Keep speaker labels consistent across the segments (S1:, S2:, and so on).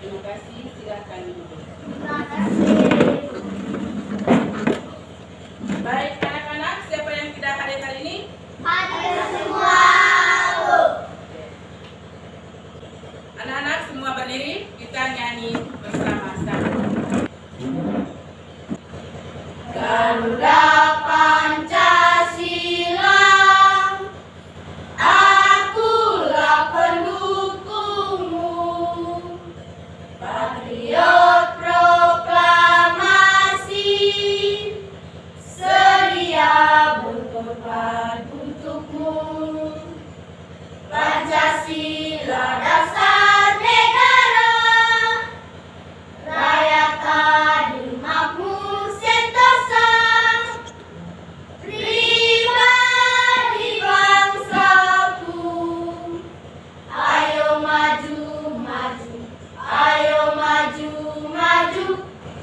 S1: Terima kasih, silakan duduk.
S2: Terima kasih.
S1: Baik anak-anak, siapa yang tidak hadir hari ini?
S2: Hadir semua.
S1: Anak-anak semua berdiri, kita nyanyi bersama-sama.
S2: Garuda Pancasila, akulah pendukungmu. Patriot proklamasi, sedia berkorban untukmu. Pancasila dasar negara, rakyat adil makmur sentosa, pribadi bangsaku. Ayo maju, maju, ayo maju, maju,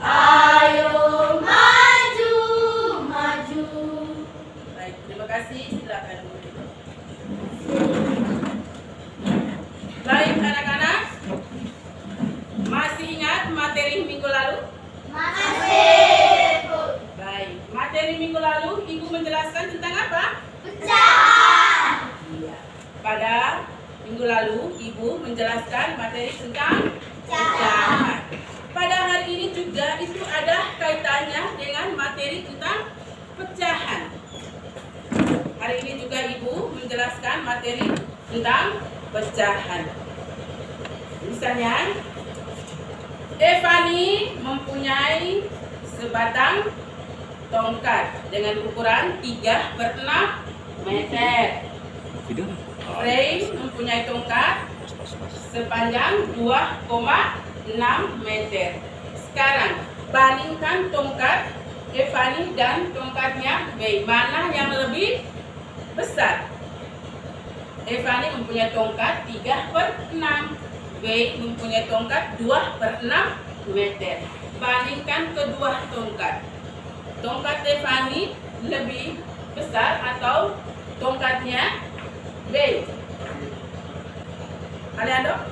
S2: ayo maju, maju.
S1: Baik, terima kasih, silakan duduk. Baik anak-anak, masih ingat materi minggu lalu?
S2: Masih.
S1: Baik, materi minggu lalu Ibu menjelaskan tentang apa?
S2: Pecahan.
S1: Iya. Pada minggu lalu Ibu menjelaskan materi tentang pecahan. Pada hari ini juga itu ada kaitannya dengan materi tentang pecahan. Hari ini juga Ibu menjelaskan materi tentang pecahan. Misalnya, Evani mempunyai sebatang tongkat dengan ukuran 3/6 meter. Ray mempunyai tongkat sepanjang 2,6 meter. Sekarang bandingkan tongkat Evani dan tongkatnya Ray. Mana yang lebih besar? Evani mempunyai tongkat 3/6. Ray mempunyai tongkat 2/6 meter. Bandingkan kedua tongkat. Tongkat Evani lebih besar atau tongkatnya Ray? Kalian dong?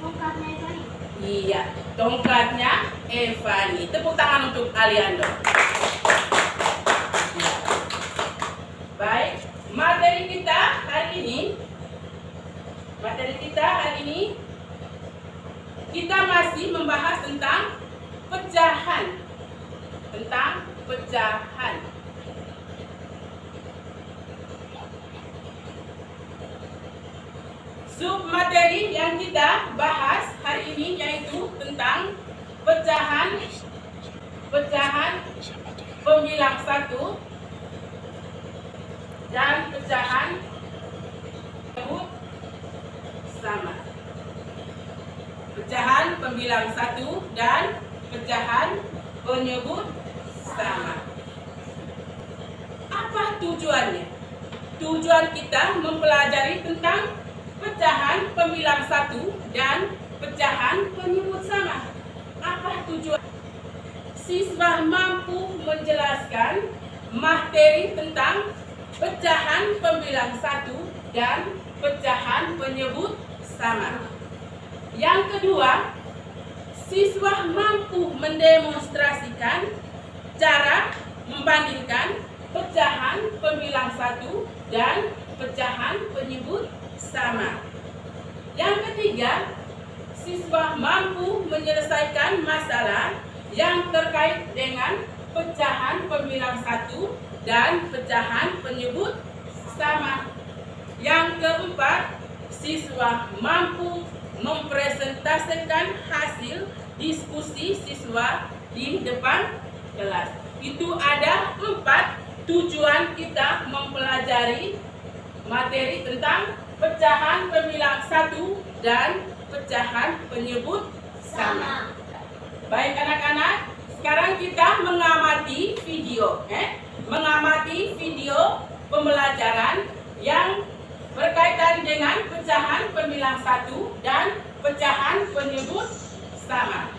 S2: Tongkatnya ini.
S1: Iya, tongkatnya Evani. Tepuk tangan untuk Aliando. Baik, materi kita hari ini kita masih membahas tentang pecahan. Submateri yang kita bahas hari ini yaitu tentang pecahan pembilang 1 dan pecahan penyebut sama. Pecahan pembilang 1 dan pecahan penyebut sama. Apa tujuannya? Tujuan kita mempelajari tentang pecahan pembilang 1 dan pecahan penyebut sama. Apa tujuan? Siswa mampu menjelaskan materi tentang pecahan pembilang 1 dan pecahan penyebut sama. Yang kedua, siswa mampu mendemonstrasikan cara membandingkan pecahan pembilang 1 dan pecahan penyebut sama. Yang ketiga, siswa mampu menyelesaikan masalah yang terkait dengan pecahan pembilang 1 dan pecahan penyebut sama. Yang keempat, siswa mampu mempresentasikan hasil diskusi siswa di depan kelas. Itu ada 4 tujuan kita mempelajari materi tentang pecahan pembilang 1 dan pecahan penyebut sama. Baik anak-anak, sekarang kita mengamati video, mengamati video pembelajaran yang berkaitan dengan pecahan pemilah satu dan pecahan penyebut sama.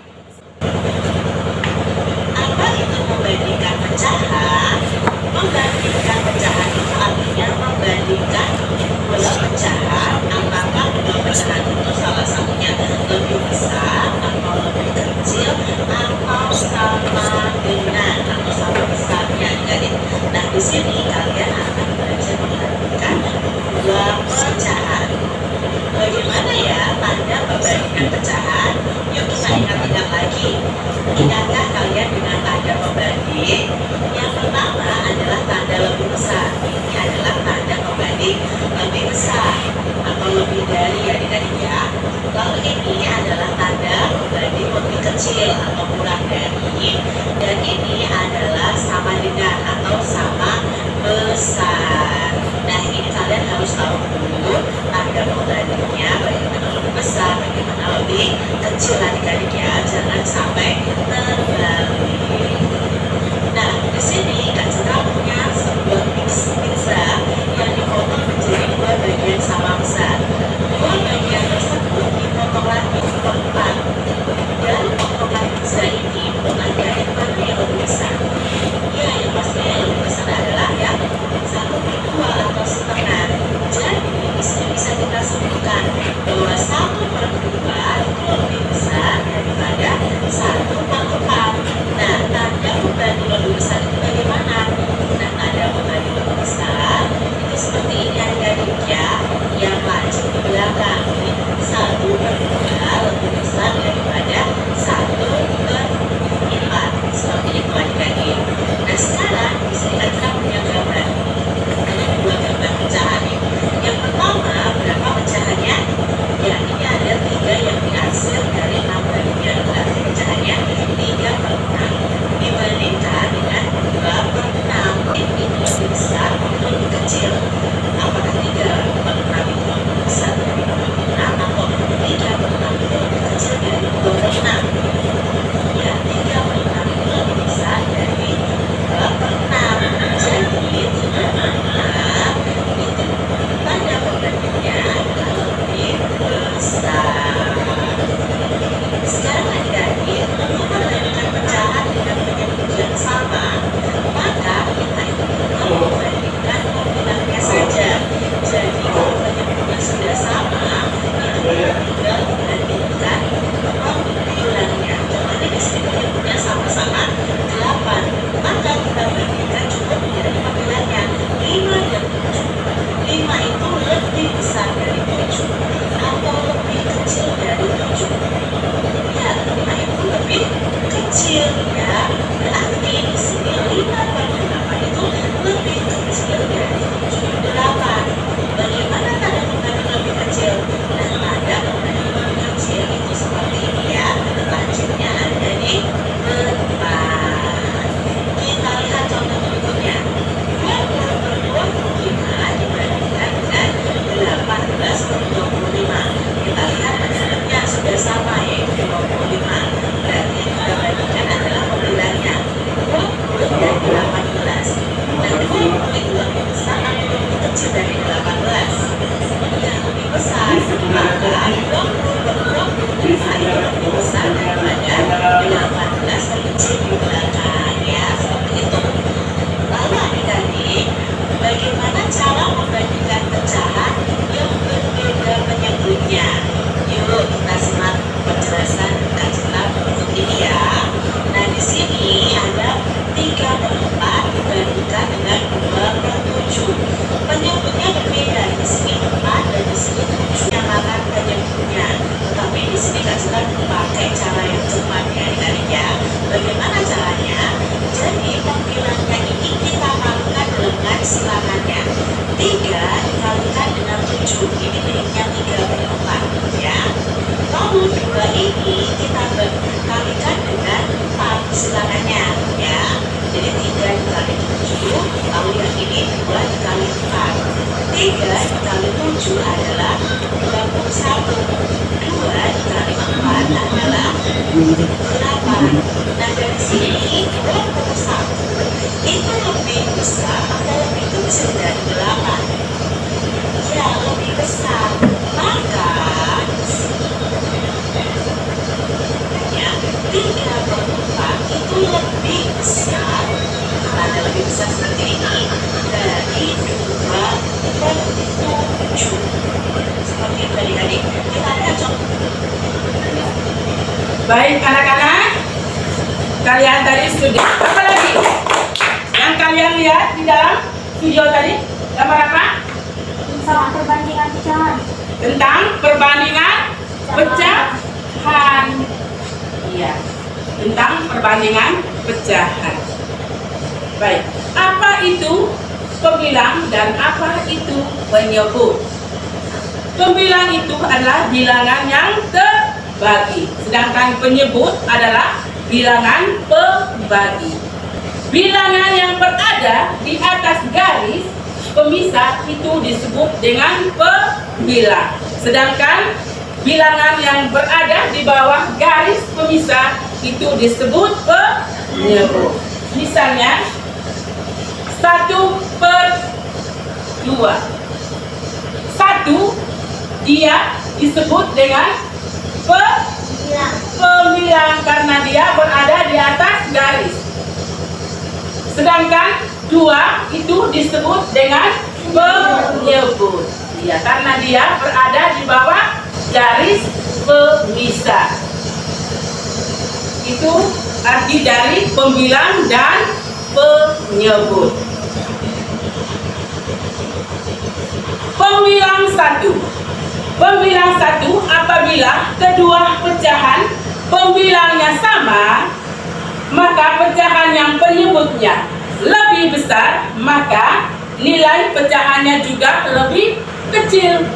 S3: Apa itu membandingkan pecahan? Membandingkan pecahan itu artinya membandingkan dua pecahan, apakah dua pecahan itu salah satunya lebih besar atau lebih kecil atau sama dengan atau sama besarnya. Nah, di sini kalian akan belajar membandingkan dua pecahan. Bagaimana ya tanda perbandingan pecahan? Yuk kita ingat-ingat lagi. Ingatkah kalian dengan tanda pembanding? Yang pertama adalah tanda lebih besar. Ini adalah tanda pembanding lebih besar atau lebih dari adik-adik ya. Lalu ini adalah tanda pembanding lebih kecil atau kurang dari. Dan ini adalah sama dengan atau sama besar. Nah, ini kalian harus tahu dulu tanda pembandingnya bagaimana lebih besar, bagaimana lebih kecil adik-adik ya. Jangan sampai terbalik. Nah, di sini Kak Citra punya sebuah pizza yang dipotong menjadi dua bagian sama besar. Dua bagian tersebut dipotong lagi per-empat. Dan potongan pizza ini adik-adik mana yang lebih besar? Ya, yang pastinya yang lebih besar adalah yang 1/2 atau setengah. Jadi di sini bisa kita sebutkan bahwa 1/2 itu lebih besar daripada 1/4. Nah, tanda pembanding lebih besar itu bagaimana? Nah, tanda pembanding lebih besar itu seperti ini adik-adik ya, yang maju di belakang. 1/2 lebih besar daripada 1/4. Seperti itu adik-adik. Nah, sekarang di sini kita punya gambar. Ada dua gambar pecahan. Yang pertama, berapa pecahannya? Ya, ini ada 3 yang dihasil dari 6 bagian. Berarti pecahannya 3/6 dibandingkan dengan 2/6. Ini lebih besar, ini lebih kecil. Apakah 3/6 itu lebih besar dari 2/6 atau 3/6 itu lebih kecil dari 2/6? Ya, 3/6 itu lebih besar dari 2/6. Jadi 3/6 itu tanda pembandingnya lebih besar. Sekarang adik-adik, untuk membandingkan pecahan dengan penyebut yang sama, maka kita itu perlu membandingkan pembilangnya saja. Jadi kalau penyebutnya sudah sama, itu tinggal membandingkan pembilangnya. Contohnya di sini penyebutnya sama-sama 8, maka kita bandingkan cukup menjadi pembilangnya 5 dan 7. 5 itu lebih besar dari 7 atau lebih kecil dari 7. Ya, 5 itu lebih kecil ya. Berarti di sini 5/8 itu lebih kecil dari 7/8. Bagaimana tanda pembanding lebih kecil? Nah, tanda pembanding lebih kecil itu seperti ini ya. Lanjutnya ada di depan. Kita lihat contoh berikutnya. 20/25 dibandingkan dengan 18/25. Kita lihat penyebutnya sudah sama yaitu 25. Berarti yang kita bandingkan adalah pembilangnya 20 dan 18. Nah, 20 itu lebih besar atau lebih kecil dari 18? Ya, lebih besar. Maka 20/25 itu lebih besar daripada 18 terkecil di belakang ya, seperti itu. Lalu adik-adik, bagaimana cara membandingkan pecahan yang berbeda penyebutnya? Yuk kita simak penjelasan Kak Citra berikut ini ya. Nah, di sini ada 3/4 dibandingkan dengan 2/7. Penyebutnya berbeda. Di sini 4 dan di sini 7 yang akan penyebutnya. Tetapi di sini Kak Citra pakai cara yang cepat ya adik-adik ya. Bagaimana caranya? Jadi pembilangnya ini kita kalikan dengan silangannya. 3 dikalikan dengan 8. Nah dari sini kita ketemu 1 itu lebih besar atau lebih kecil dari 8? Ya, lebih besar. Maka ya, 3/4 itu lebih besar, ada lebih besar seperti ini dari 2/7. Seperti itu adik-adik. Kita lihat contoh.
S1: Baik anak-anak, kalian tadi sudah apa lagi yang kalian lihat di dalam video tadi? Gambar apa?
S2: Sama perbandingan pecahan.
S1: Tentang perbandingan pecahan. Iya, tentang perbandingan pecahan. Baik, apa itu pembilang dan apa itu penyebut? Pembilang itu adalah bilangan yang terbagi, sedangkan penyebut adalah bilangan pembagi. Bilangan yang berada di atas garis pemisah itu disebut dengan pembilang, sedangkan bilangan yang berada di bawah garis pemisah itu disebut penyebut. Misalnya 1/2. 1 dia disebut dengan pembilang karena dia berada di atas garis. Sedangkan 2 itu disebut dengan penyebut. Ya, karena dia berada di bawah garis pemisah. Itu arti dari pembilang dan penyebut. Pembilang 1. Pembilang 1 apabila kedua pecahan pembilangnya sama, maka pecahan yang penyebutnya lebih besar, maka nilai pecahannya juga lebih kecil.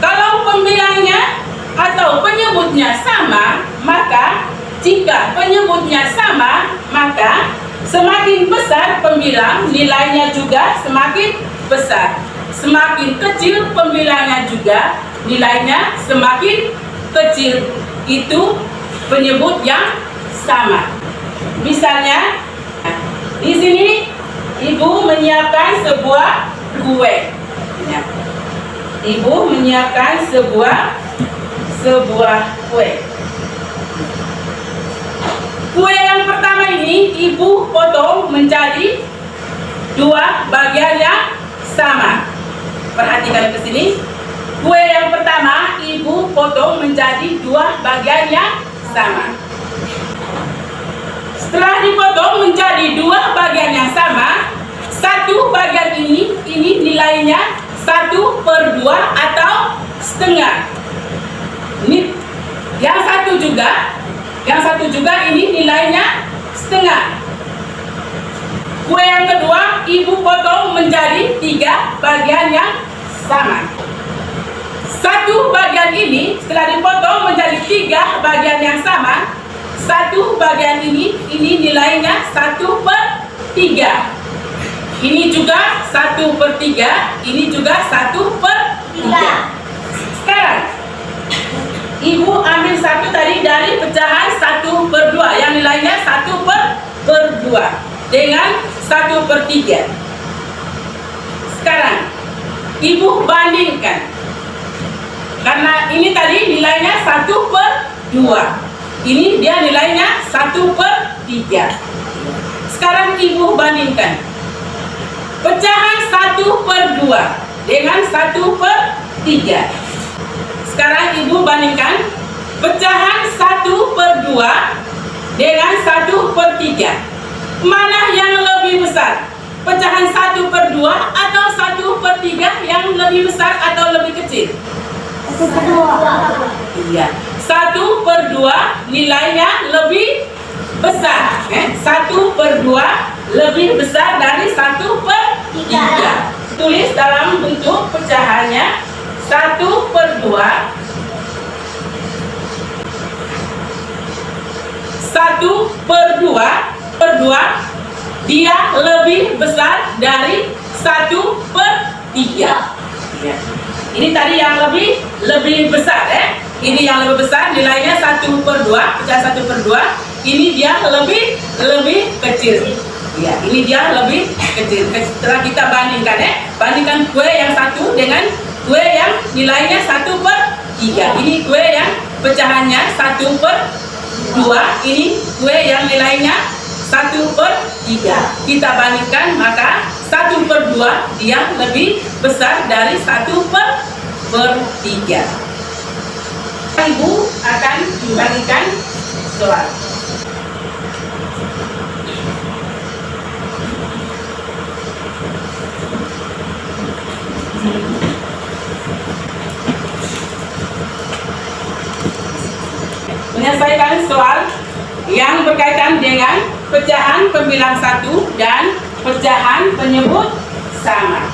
S1: Kalau pembilangnya atau penyebutnya sama, maka jika penyebutnya sama, maka semakin besar pembilang, nilainya juga semakin besar. Semakin kecil pembilangnya juga, nilainya semakin kecil. Itu penyebut yang sama. Misalnya, di sini ibu menyiapkan sebuah kue. Ibu menyiapkan sebuah kue. Kue yang pertama ini ibu potong menjadi 2 bagian yang sama. Perhatikan ke sini. Kue yang pertama ibu potong menjadi 2 bagian yang sama. Setelah dipotong menjadi 2 bagian yang sama, 1 bagian ini nilainya 1/2 atau setengah. Ini yang satu juga ini nilainya setengah. Kue yang kedua ibu potong menjadi 3 bagian yang sama. 1 bagian ini setelah dipotong menjadi 3 bagian yang sama, 1 bagian ini nilainya 1/3. Ini juga 1/3, ini juga 1/3. Sekarang ibu ambil 1 tadi dari pecahan 1/2 yang nilainya 1/2 dengan 1/3. Sekarang ibu bandingkan, karena ini tadi nilainya 1/2, ini dia nilainya 1/3. Sekarang ibu bandingkan pecahan 1/2 dengan 1/3. Sekarang ibu bandingkan pecahan 1/2 dengan 1/3. Mana yang lebih besar? Pecahan 1/2 atau 1/3 yang lebih besar atau lebih kecil?
S2: 1/2.
S1: Iya, 1/2 nilainya lebih besar. 1/2 lebih besar dari 1/3. Tulis dalam bentuk pecahannya 1/2. 1/2 dia lebih besar dari 1/3. Ya. Ini tadi yang lebih besar, Ini yang lebih besar, nilainya 1/2, pecahan 1/2. Ini dia lebih kecil. Ya, ini dia lebih kecil. Setelah kita bandingkan bandingkan kue yang satu dengan kue yang nilainya 1/3. Ini kue yang pecahannya 1/2. Ini kue yang nilainya 1/3. Kita bandingkan, maka 1/2 dia lebih besar dari 1/3. Ibu akan membagikan soal. Menyelesaikan soal yang berkaitan dengan pecahan pembilang 1 dan pecahan penyebut sama.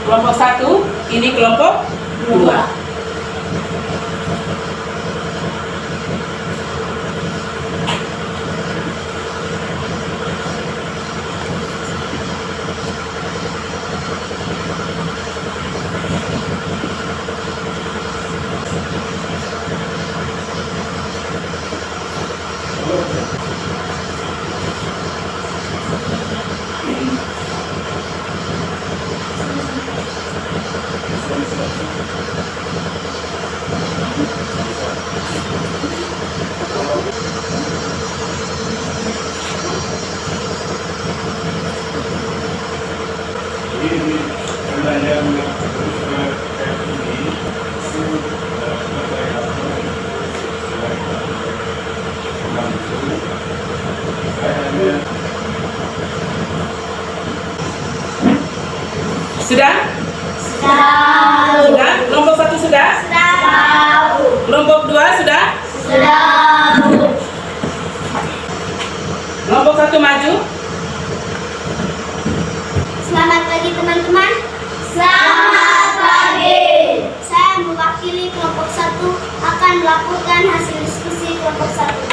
S1: Kelompok 1, ini kelompok 2. Sudah? Sudah? Kelompok 1 sudah? Kelompok 2 sudah? Kelompok 1 maju.
S2: Selamat pagi teman-teman. Selamat pagi. Saya mewakili kelompok 1 akan melaporkan hasil diskusi kelompok 1.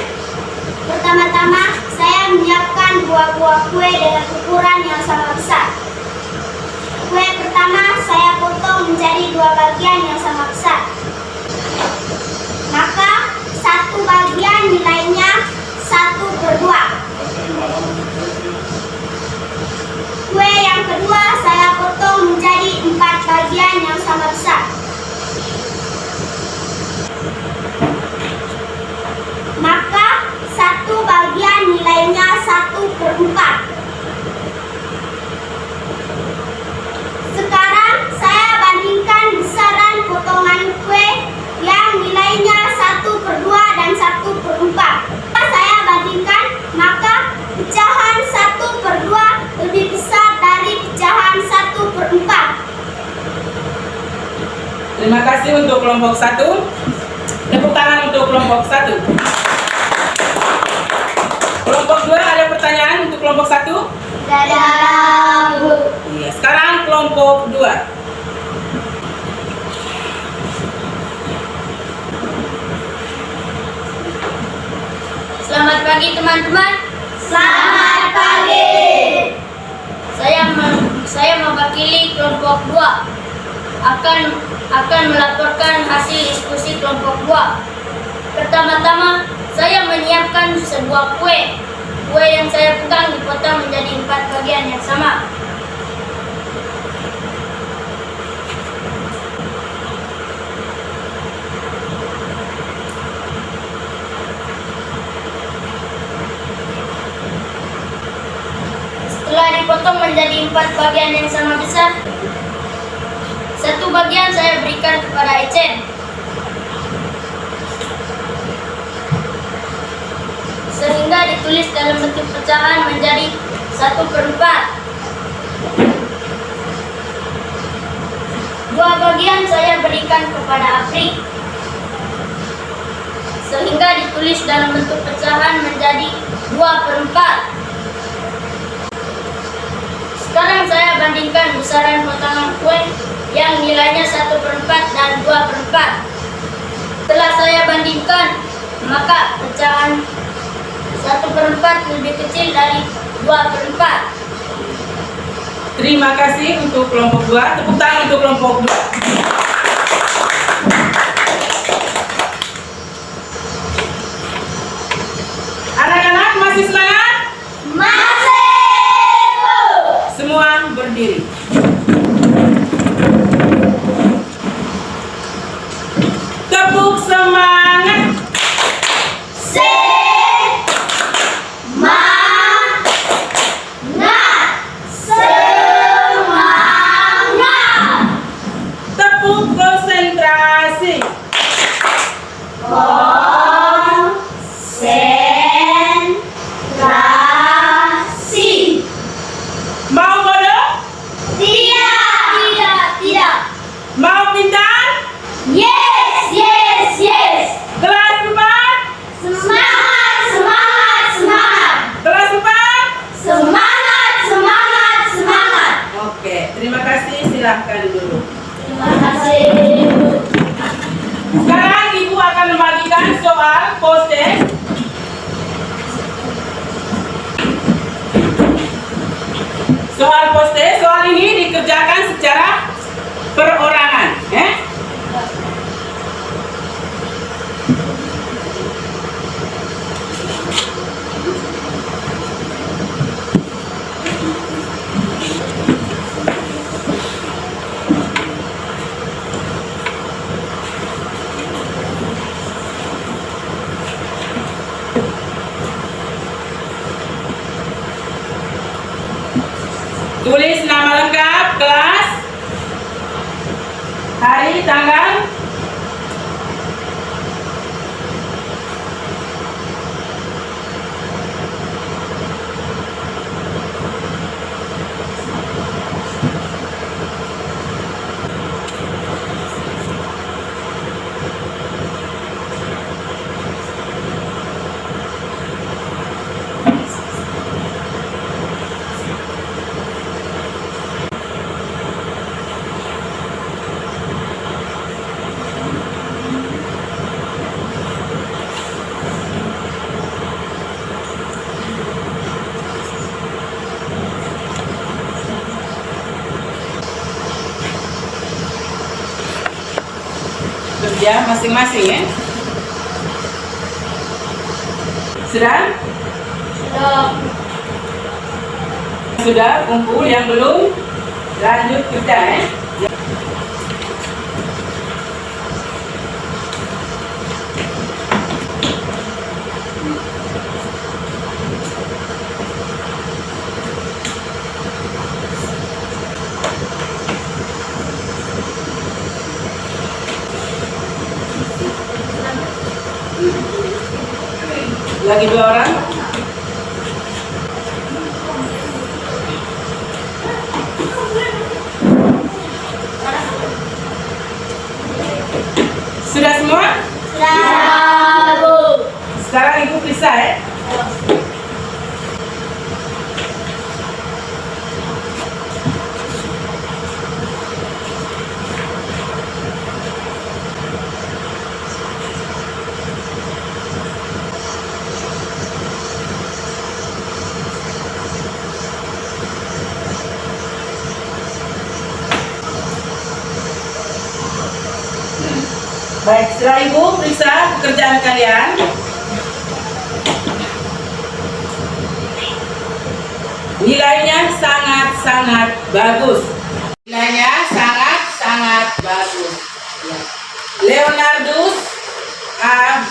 S2: Pertama-tama, saya menyiapkan buah-buah kue dengan ukuran yang sama besar. Kue pertama saya potong menjadi 2 bagian yang sama besar. Maka 1 bagian nilainya 1/2. Kue yang kedua saya potong menjadi 4 bagian yang sama besar. Maka 1 bagian nilainya 1/4. Sekarang saya bandingkan besaran potongan kue yang nilainya 1/2 dan 1/4. Saya bandingkan, maka pecahan 1/2 lebih besar dari pecahan 1/4.
S1: Terima kasih untuk kelompok 1. Tepuk tangan untuk kelompok 1. Kelompok 2 ada pertanyaan untuk kelompok 1? Iya, sekarang kelompok 2.
S2: Selamat pagi teman-teman. Selamat pagi. Saya mewakili kelompok 2 akan melaporkan hasil diskusi kelompok 2. Pertama-tama, saya menyiapkan sebuah kue. Kue yang saya pegang dipotong menjadi 4 bagian yang sama. Setelah dipotong menjadi 4 bagian yang sama besar, 1 bagian saya berikan kepada Ecen. Sehingga ditulis dalam bentuk pecahan menjadi 1/4. 2 bagian saya berikan kepada Apri. Sehingga ditulis dalam bentuk pecahan menjadi 2/4. Sekarang saya bandingkan besaran potongan kue yang nilainya 1/4 dan 2/4. Setelah saya bandingkan, maka pecahan 1/4 lebih kecil dari 2/4.
S1: Terima kasih untuk kelompok 2. Tepuk tangan untuk kelompok 2. Anak-anak masih semangat?
S2: Masih, Bu.
S1: Semua berdiri. Tepuk semangat.
S2: Semangat.
S1: Tepuk konsentrasi.
S2: Konsentrasi.
S1: Mau bodoh?
S2: Tidak.
S1: Mau pintar?
S2: Yes.
S1: Kelas 4?
S2: Semangat.
S1: Kelas 4?
S2: Semangat.
S1: Oke, terima kasih. Silahkan dulu.
S2: Terima kasih, Bu.
S1: Sekarang Ibu akan membagikan soal poster. Soal ini dikerjakan secara perorangan, ya. Tulis nama lengkap, kelas, hari, tanggal, kerja masing-masing, ya. Sudah? Sudah kumpul, yang belum lanjut kerja, ya. Lagi 2 orang. Sudah semua?
S2: Sudah, Bu.
S1: Sekarang Ibu periksa, ya. Baik, setelah Ibu periksa pekerjaan kalian, nilainya sangat-sangat bagus. Nilainya sangat-sangat bagus. Ya. Leonardus A.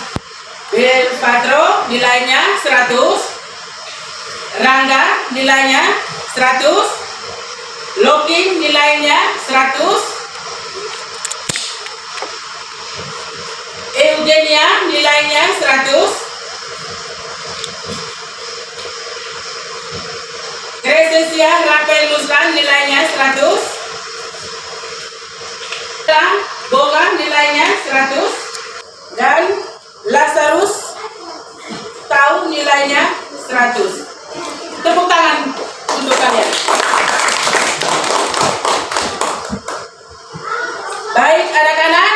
S1: Belfatro nilainya 100. Rangga nilainya 100. Lokin nilainya 100. Eugenia nilainya 100. Crescencia Rafael Muslan nilainya 100. Boga nilainya 100. Dan Lazarus Tahu nilainya 100. Tepuk tangan untuk kalian. Baik anak-anak,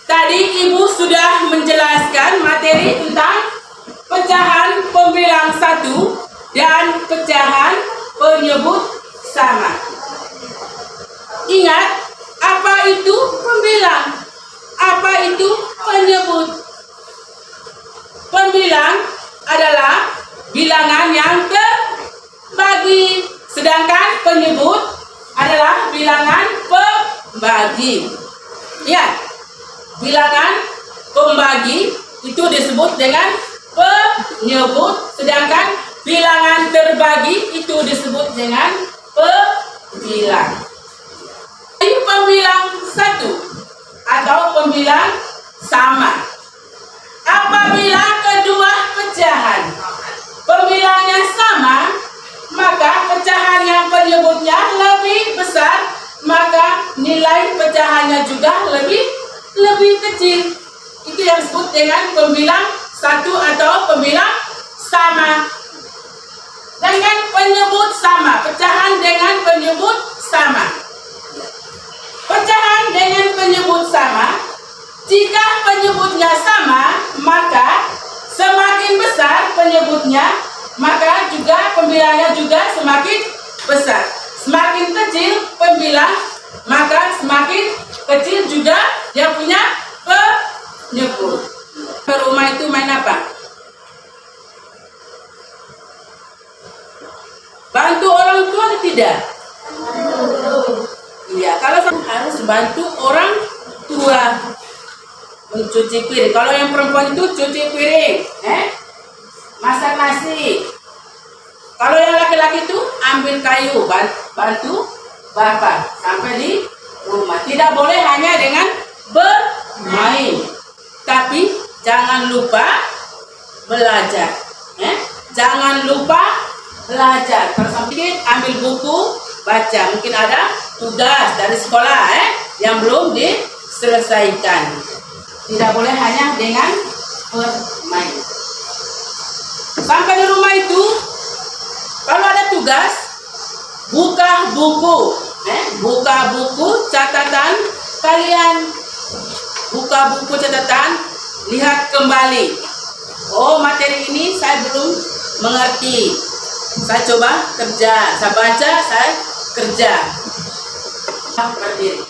S1: tadi Ibu sudah menjelaskan materi tentang pecahan pembilang 1 dan pecahan penyebut sama. Ingat, apa itu pembilang? Apa itu penyebut? Pembilang adalah bilangan yang terbagi, sedangkan penyebut adalah bilangan pembagi. Ya, bilangan pembagi itu disebut dengan penyebut, sedangkan bilangan terbagi itu disebut dengan pembilang. Ini pembilang satu atau pembilang sama. Apabila kedua pecahan pembilangnya sama, maka pecahan yang penyebutnya lebih besar, maka nilai pecahannya juga lebih kecil. Itu yang disebut dengan pembilang satu atau pembilang sama. Dengan penyebut sama, pecahan dengan penyebut sama. Pecahan dengan penyebut sama, jika penyebutnya sama, maka semakin besar penyebutnya, maka juga pembilangnya juga semakin besar. Semakin kecil pembilang, maka semakin kecil juga yang punya penyebut. Rumah itu main apa? Bantu orang tua atau tidak? Iya, kalau harus bantu orang tua mencuci piring. Kalau yang perempuan itu cuci piring, masak nasi. Kalau yang laki-laki itu ambil kayu, bantu bapak sampai di rumah. Tidak boleh hanya dengan bermain, tapi jangan lupa belajar. Jangan lupa belajar. Kalau sedikit ambil buku baca. Mungkin ada tugas dari sekolah yang belum diselesaikan. Tidak boleh hanya dengan bermain. Sampai di rumah itu, kalau ada tugas, buka buku, buka buku catatan kalian, buka buku catatan, lihat kembali. Oh, materi ini saya belum mengerti. Saya coba kerja, saya baca, saya kerja. Berdiri.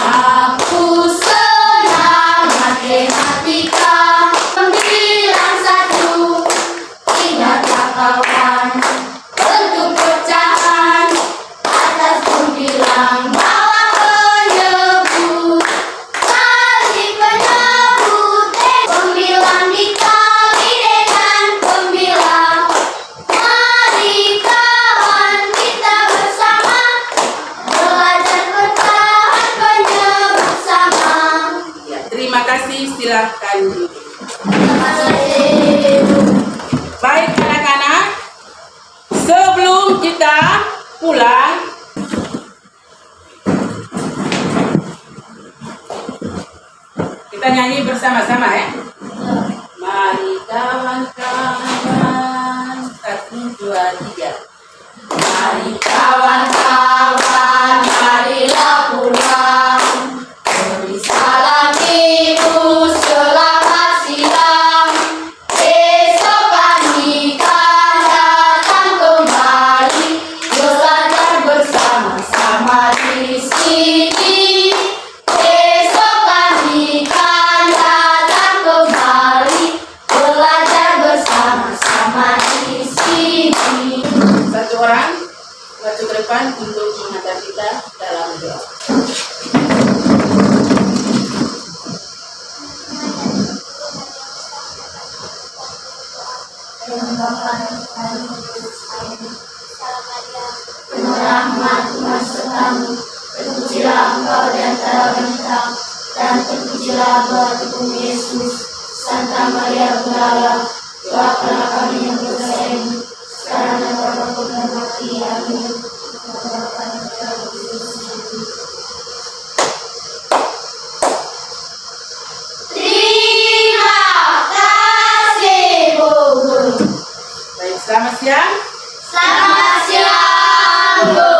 S2: Aku senang matematika. Pembilang satu, ingatlah kawan, bentuk pecahan atas pembilang bawah penyebut. Kali penyebut pembilang dikali dengan pembilang. Mari kawan kita bersama belajar pecahan penyebut sama.
S1: Ya, terima kasih, silahkan duduk. Baik anak-anak, sebelum kita pulang, kita nyanyi bersama-sama ya. Mari kawan-kawan, 1, 2, 3. Mari
S2: Kawan-kawan, marilah pulang. Beri salam ibu selamat siang. Besok kami kan datang kembali. Belajar bersama-sama di sini. Besok kami kan datang kembali. Belajar bersama-sama di sini.
S1: satu orang maju ke depan untuk mengantar kita dalam doa.
S2: Rahmat Tuhan sertamu, terpujilah engkau di antara bintang, dan terpujilah buah tubuh Yesus. Santa Maria Bunda Allah, doakanlah kami yang berdosa ini, sekarang dan pada waktu dan mati. Amin. Terima kasih, Bu Guru.
S1: Baik, selamat siang.
S2: Selamat siang, Bu.